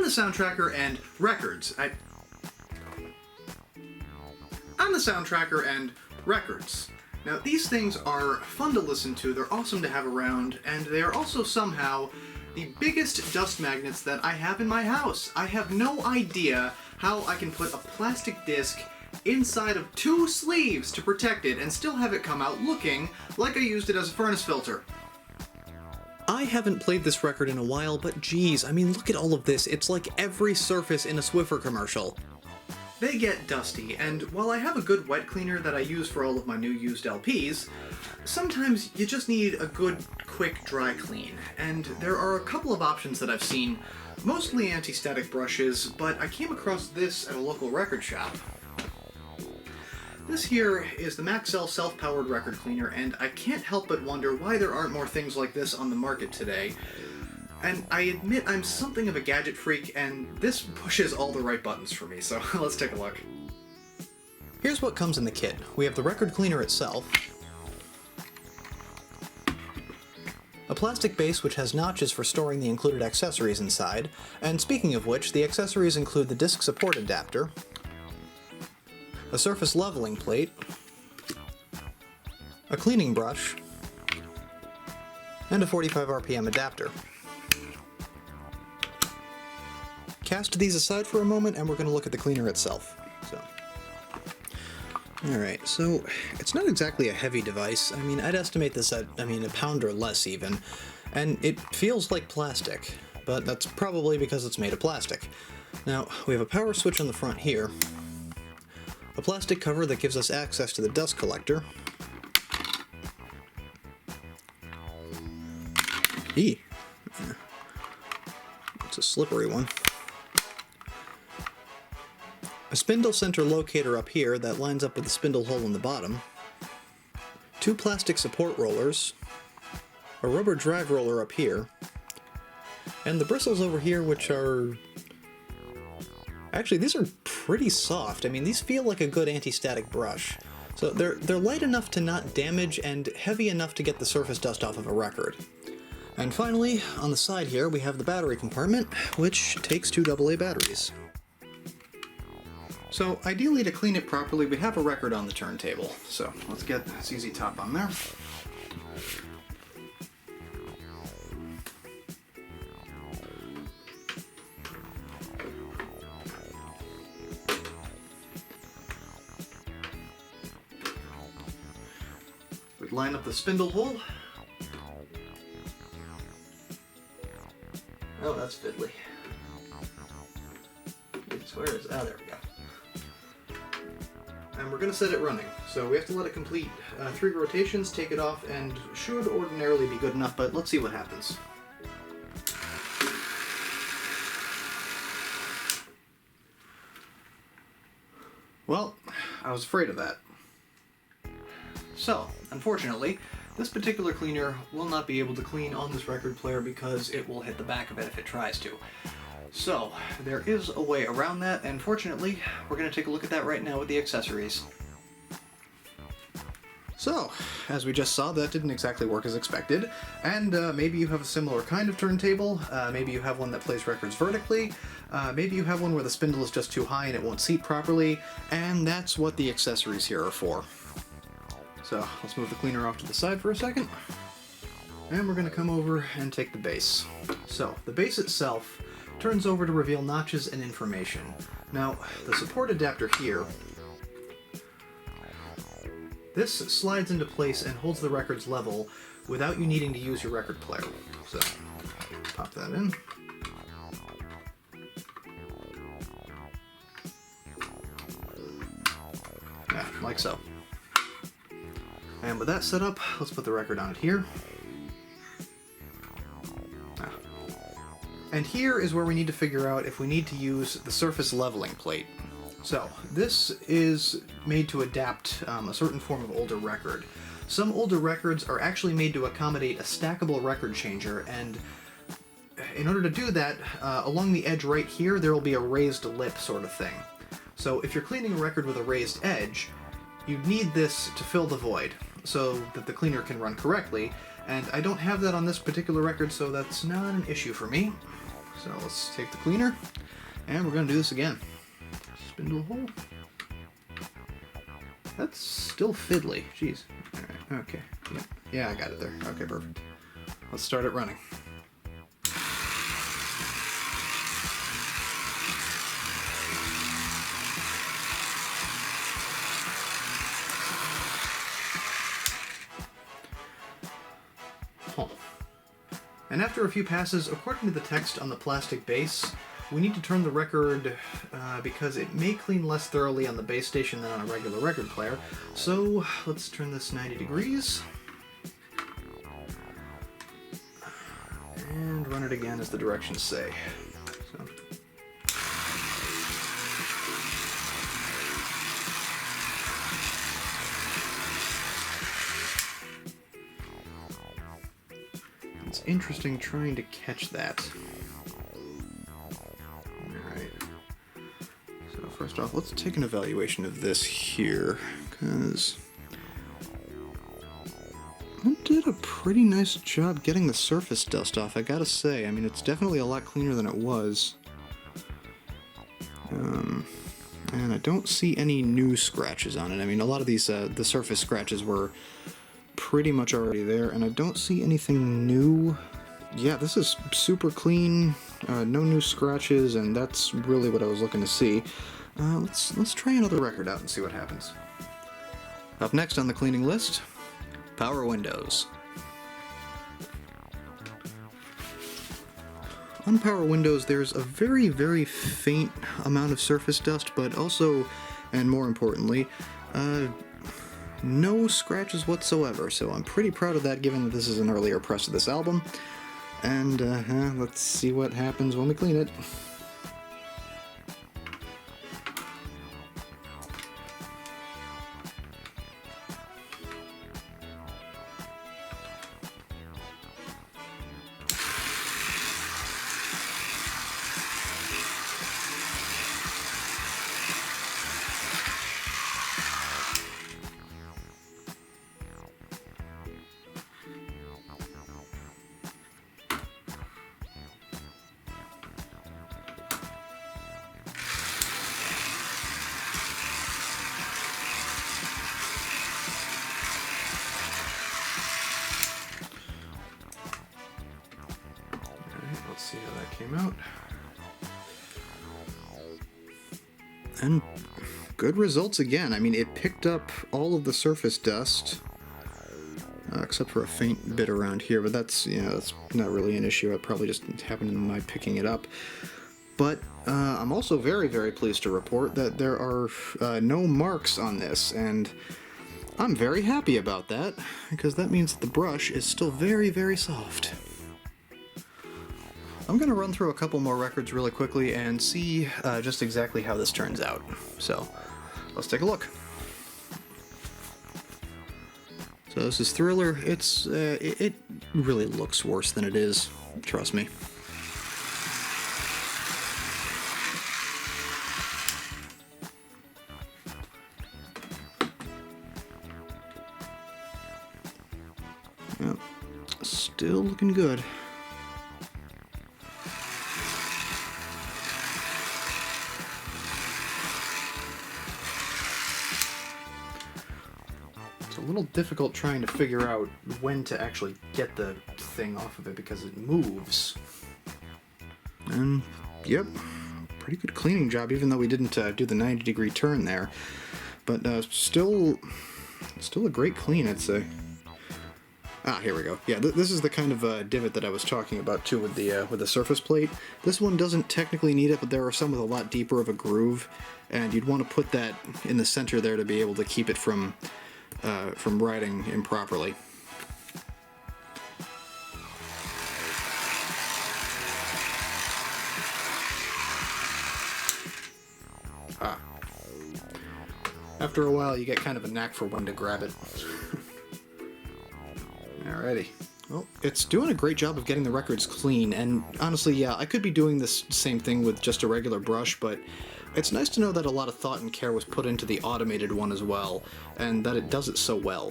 the Soundtracker and Records. I'm the Soundtracker and Records. Now, these things are fun to listen to, they're awesome to have around, and they are also somehow the biggest dust magnets that I have in my house. I have no idea how I can put a plastic disc inside of 2 sleeves to protect it and still have it come out looking like I used it as a furnace filter. I haven't played this record in a while, but geez, I mean, look at all of this. It's like every surface in a Swiffer commercial. They get dusty, and while I have a good wet cleaner that I use for all of my new used LPs, sometimes you just need a good, quick dry clean. And there are a couple of options that I've seen, mostly anti-static brushes, but I came across this at a local record shop. This here is the Maxell self-powered record cleaner, and I can't help but wonder why there aren't more things like this on the market today. And I admit I'm something of a gadget freak, and this pushes all the right buttons for me, so let's take a look. Here's what comes in the kit. We have the record cleaner itself, a plastic base which has notches for storing the included accessories inside, and speaking of which, the accessories include the disc support adapter, a surface leveling plate, a cleaning brush, and a 45 RPM adapter. Cast these aside for a moment, and we're going to look at the cleaner itself. Alright, so it's not exactly a heavy device. I mean, I'd estimate this at, a pound or less even, and it feels like plastic, but that's probably because it's made of plastic. Now, we have a power switch on the front here, a plastic cover that gives us access to the dust collector, it's a slippery one, a spindle center locator up here that lines up with the spindle hole in the bottom, 2 plastic support rollers, a rubber drive roller up here, and the bristles over here, which are... Actually, these are pretty soft. I mean, these feel like a good anti-static brush. So they're light enough to not damage and heavy enough to get the surface dust off of a record. And finally, on the side here, we have the battery compartment, which takes 2 AA batteries. So ideally, to clean it properly, we have a record on the turntable. So let's get ZZ Top on there. We'd line up the spindle hole. Oh, that's fiddly. Where is... Ah, there we go. And we're going to set it running, so we have to let it complete 3 rotations, take it off, and should ordinarily be good enough, but let's see what happens. Well, I was afraid of that. So, unfortunately, this particular cleaner will not be able to clean on this record player because it will hit the back of it if it tries to. So, there is a way around that, and fortunately, we're going to take a look at that right now with the accessories. So, as we just saw, that didn't exactly work as expected, and maybe you have a similar kind of turntable, maybe you have one that plays records vertically, maybe you have one where the spindle is just too high and it won't seat properly, and that's what the accessories here are for. So, let's move the cleaner off to the side for a second, and we're going to come over and take the base. So, the base itself turns over to reveal notches and information. Now, the support adapter here, this slides into place and holds the records level without you needing to use your record player. So, pop that in. Yeah, like so. And with that set up, let's put the record on it here. And here is where we need to figure out if we need to use the surface leveling plate. So, this is made to adapt a certain form of older record. Some older records are actually made to accommodate a stackable record changer, and in order to do that, along the edge right here, there will be a raised lip sort of thing. So if you're cleaning a record with a raised edge, you need this to fill the void, so that the cleaner can run correctly, and I don't have that on this particular record, so that's not an issue for me. So let's take the cleaner, and we're going to do this again. Spindle hole. That's still fiddly. Jeez. Alright, okay. Yep. Yeah, I got it there. Okay, perfect. Let's start it running. And after a few passes, according to the text on the plastic base, we need to turn the record because it may clean less thoroughly on the base station than on a regular record player. So let's turn this 90 degrees. And run it again as the directions say. So. It's interesting trying to catch that. Alright. So first off, let's take an evaluation of this here, because I did a pretty nice job getting the surface dust off, I gotta say. I mean, it's definitely a lot cleaner than it was. And I don't see any new scratches on it. I mean, a lot of these, the surface scratches were pretty much already there, and I don't see anything new. Yeah, this is super clean, no new scratches, and that's really what I was looking to see. Let's try another record out and see what happens. Up next on the cleaning list, power windows. On power windows, there's a very, very faint amount of surface dust, but also, and more importantly, no scratches whatsoever, so I'm pretty proud of that given that this is an earlier press of this album. And let's see what happens when we clean it. Let's see how that came out. And good results again. I mean, it picked up all of the surface dust, except for a faint bit around here, but that's, that's not really an issue. It probably just happened in my picking it up. But I'm also very, very pleased to report that there are no marks on this, and I'm very happy about that, because that means that the brush is still very, very soft. I'm going to run through a couple more records really quickly and see just exactly how this turns out. So, let's take a look. So this is Thriller. It really looks worse than it is, trust me. Yep. Still looking good. A little difficult trying to figure out when to actually get the thing off of it because it moves. And yep, pretty good cleaning job, even though we didn't do the 90-degree turn there. But still a great clean, I'd say. Ah, here we go. Yeah, this is the kind of divot that I was talking about too with the surface plate. This one doesn't technically need it, but there are some with a lot deeper of a groove, and you'd want to put that in the center there to be able to keep it from riding improperly. Ah. After a while, you get kind of a knack for when to grab it. Alrighty. Well, it's doing a great job of getting the records clean, and honestly, yeah, I could be doing this same thing with just a regular brush, but it's nice to know that a lot of thought and care was put into the automated one as well, and that it does it so well.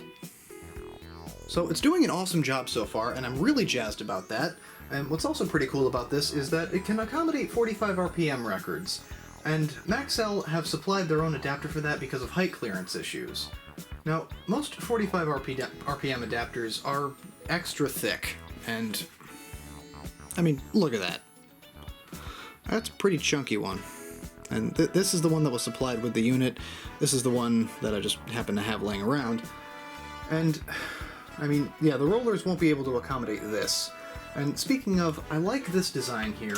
So it's doing an awesome job so far, and I'm really jazzed about that. And what's also pretty cool about this is that it can accommodate 45 RPM records, and Maxell have supplied their own adapter for that because of height clearance issues. Now, most 45 RPM adapters are extra thick, and I mean, look at that. That's a pretty chunky one. And this is the one that was supplied with the unit. This is the one that I just happen to have laying around. And, I mean, yeah, the rollers won't be able to accommodate this. And speaking of, I like this design here,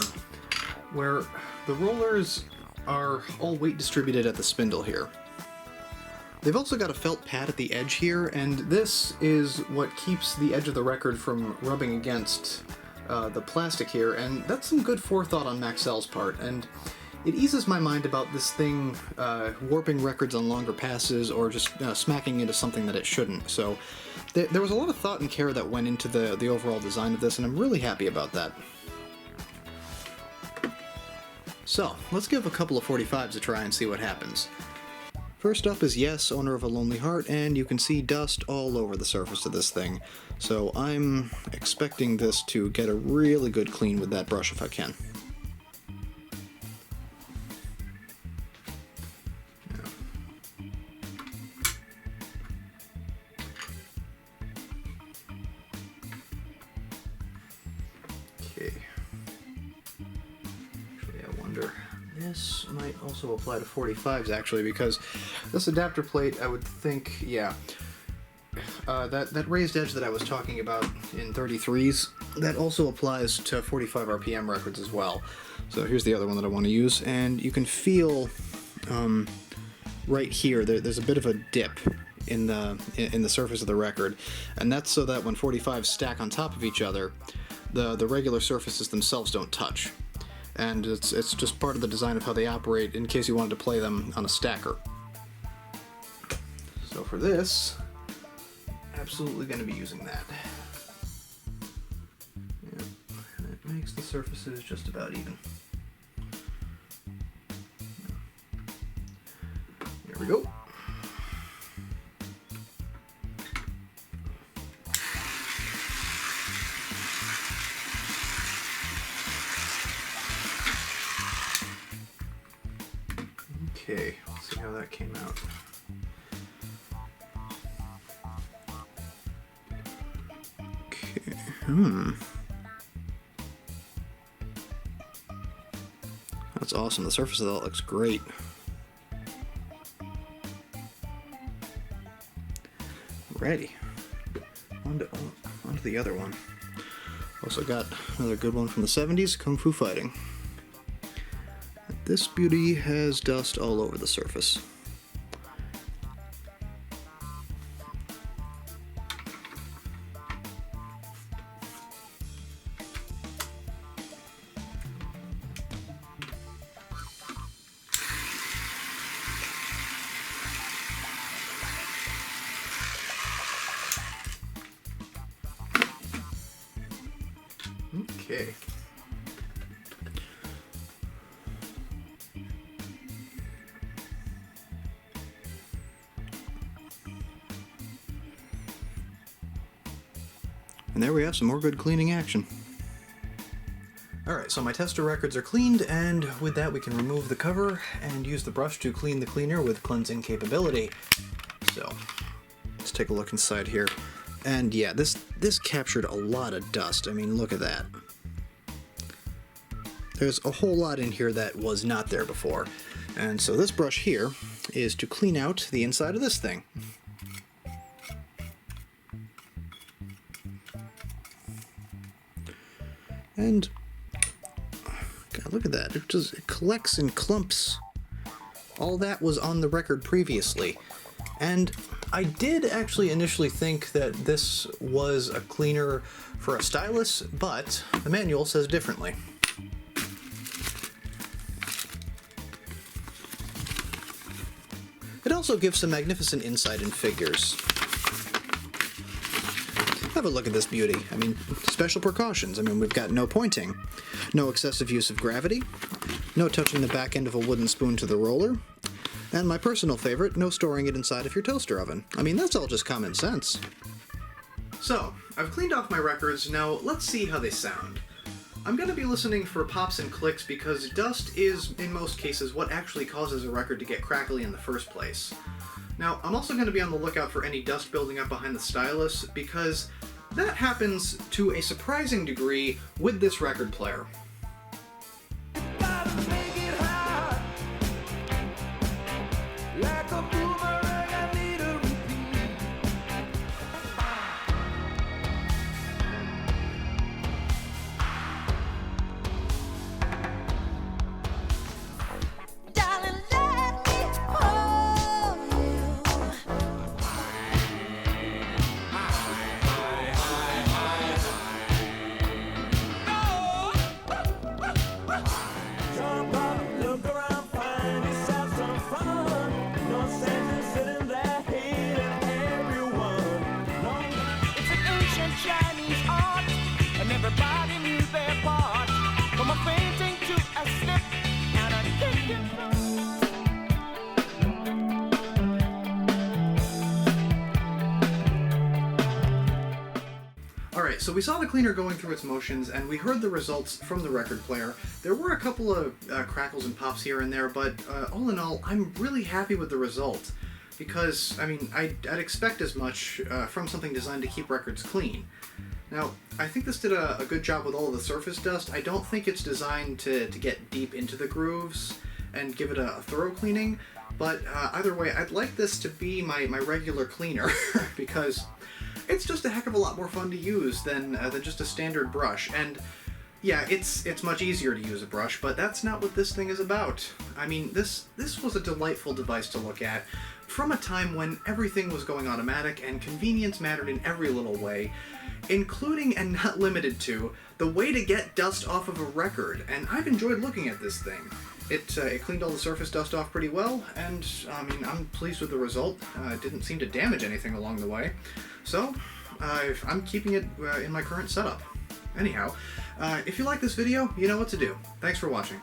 where the rollers are all weight distributed at the spindle here. They've also got a felt pad at the edge here, and this is what keeps the edge of the record from rubbing against the plastic here, and that's some good forethought on Maxell's part, and it eases my mind about this thing warping records on longer passes or just smacking into something that it shouldn't. So there was a lot of thought and care that went into the overall design of this, and I'm really happy about that. So let's give a couple of 45s a try and see what happens. First up is Yes, owner of a Lonely Heart, and you can see dust all over the surface of this thing. So I'm expecting this to get a really good clean with that brush if I can. Okay. Actually, I wonder. This might also apply to 45s, actually, because this adapter plate, I would think, yeah, that raised edge that I was talking about in 33s, that also applies to 45 RPM records as well. So here's the other one that I want to use, and you can feel right here, there's a bit of a dip in the surface of the record, and that's so that when 45s stack on top of each other, the regular surfaces themselves don't touch. And it's just part of the design of how they operate in case you wanted to play them on a stacker. So for this, absolutely going to be using that. Yeah, and it makes the surfaces just about even. Here we go. Okay, let's see how that came out. Okay, That's awesome. The surface of that looks great. Ready. On to the other one. Also got another good one from the 70s, Kung Fu Fighting. This beauty has dust all over the surface. Okay. And there we have some more good cleaning action. Alright, so my tester records are cleaned, and with that we can remove the cover and use the brush to clean the cleaner with cleansing capability. So, let's take a look inside here. And yeah, this captured a lot of dust. I mean, look at that. There's a whole lot in here that was not there before. And so this brush here is to clean out the inside of this thing. And God, look at that. It collects in clumps. All that was on the record previously. And I did actually initially think that this was a cleaner for a stylus, but the manual says differently. It also gives some magnificent insight in figures. Have a look at this beauty. I mean, special precautions. I mean, we've got no pointing, no excessive use of gravity, no touching the back end of a wooden spoon to the roller, and my personal favorite, no storing it inside of your toaster oven. I mean, that's all just common sense. So, I've cleaned off my records, now let's see how they sound. I'm going to be listening for pops and clicks because dust is, in most cases, what actually causes a record to get crackly in the first place. Now, I'm also going to be on the lookout for any dust building up behind the stylus because that happens to a surprising degree with this record player. Alright, so we saw the cleaner going through its motions, and we heard the results from the record player. There were a couple of crackles and pops here and there, but all in all, I'm really happy with the result. Because, I mean, I'd expect as much from something designed to keep records clean. Now, I think this did a good job with all of the surface dust. I don't think it's designed to get deep into the grooves and give it a thorough cleaning, but either way, I'd like this to be my regular cleaner, because it's just a heck of a lot more fun to use than just a standard brush. And yeah, it's much easier to use a brush, but that's not what this thing is about. I mean, this was a delightful device to look at from a time when everything was going automatic and convenience mattered in every little way, including and not limited to the way to get dust off of a record. And I've enjoyed looking at this thing. It cleaned all the surface dust off pretty well, and I mean, I'm pleased with the result. It didn't seem to damage anything along the way. So, I'm keeping it in my current setup. Anyhow, if you like this video, you know what to do. Thanks for watching.